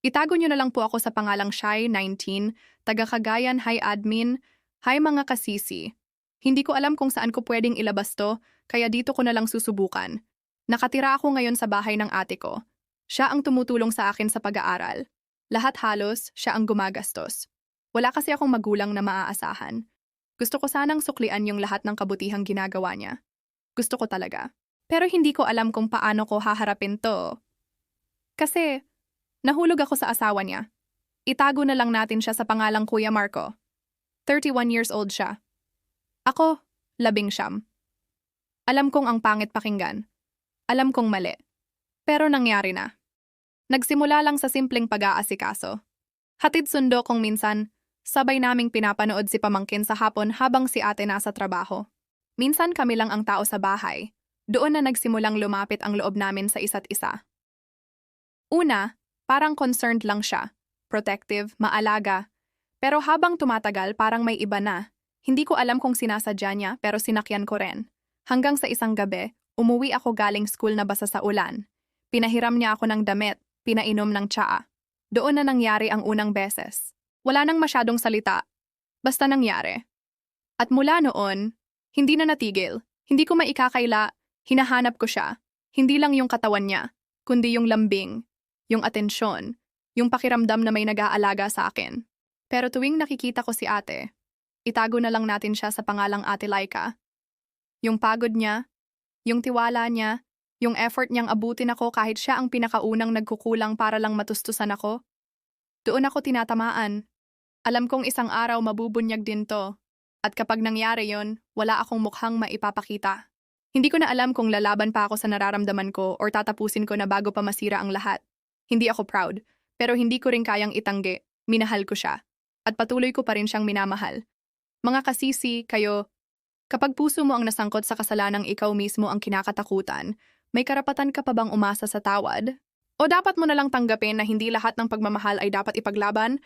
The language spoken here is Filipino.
Itago niyo na lang po ako sa pangalang Shy 19, taga Cagayan, hi admin, hi mga kasisi. Hindi ko alam kung saan ko pwedeng ilabas to, kaya dito ko na lang susubukan. Nakatira ako ngayon sa bahay ng ate ko. Siya ang tumutulong sa akin sa pag-aaral. Lahat halos, siya ang gumagastos. Wala kasi akong magulang na maaasahan. Gusto ko sanang suklian yung lahat ng kabutihang ginagawa niya. Gusto ko talaga. Pero hindi ko alam kung paano ko haharapin to. Kasi, nahulog ako sa asawa niya. Itago na lang natin siya sa pangalang Kuya Marco. 31 years old siya. Ako, 19. Alam kong ang pangit pakinggan. Alam kong mali. Pero nangyari na. Nagsimula lang sa simpleng pag-aasikaso. Hatid sundo kong minsan, sabay naming pinapanood si pamangkin sa hapon habang si ate nasa trabaho. Minsan kami lang ang tao sa bahay. Doon na nagsimulang lumapit ang loob namin sa isa't isa. Una, parang concerned lang siya. Protective, maalaga. Pero habang tumatagal parang may iba na. Hindi ko alam kung sinasadya niya pero sinakyan ko rin. Hanggang sa isang gabi, umuwi ako galing school na basa sa ulan. Pinahiram niya ako ng damit, pinainom ng tsaa. Doon na nangyari ang unang beses. Wala nang masyadong salita. Basta nangyari. At mula noon, hindi na natigil. Hindi ko maikakaila, hinahanap ko siya. Hindi lang yung katawan niya, kundi yung lambing, yung atensyon, yung pakiramdam na may nag-aalaga sa akin. Pero tuwing nakikita ko si ate, itago na lang natin siya sa pangalang Ate Laika. Yung pagod niya, yung tiwala niya, yung effort niyang abutin ako kahit siya ang pinakaunang nagkukulang para lang matustusan ako. Doon ako tinatamaan. Alam kong isang araw mabubunyag din to. At kapag nangyari yon, wala akong mukhang maipapakita. Hindi ko na alam kung lalaban pa ako sa nararamdaman ko or tatapusin ko na bago pa masira ang lahat. Hindi ako proud, pero hindi ko rin kayang itanggi. Minahal ko siya. At patuloy ko pa rin siyang minamahal. Mga kasisi, kayo, kapag puso mo ang nasangkot sa kasalanang ikaw mismo ang kinakatakutan, may karapatan ka pa bang umasa sa tawad? O dapat mo na lang tanggapin na hindi lahat ng pagmamahal ay dapat ipaglaban?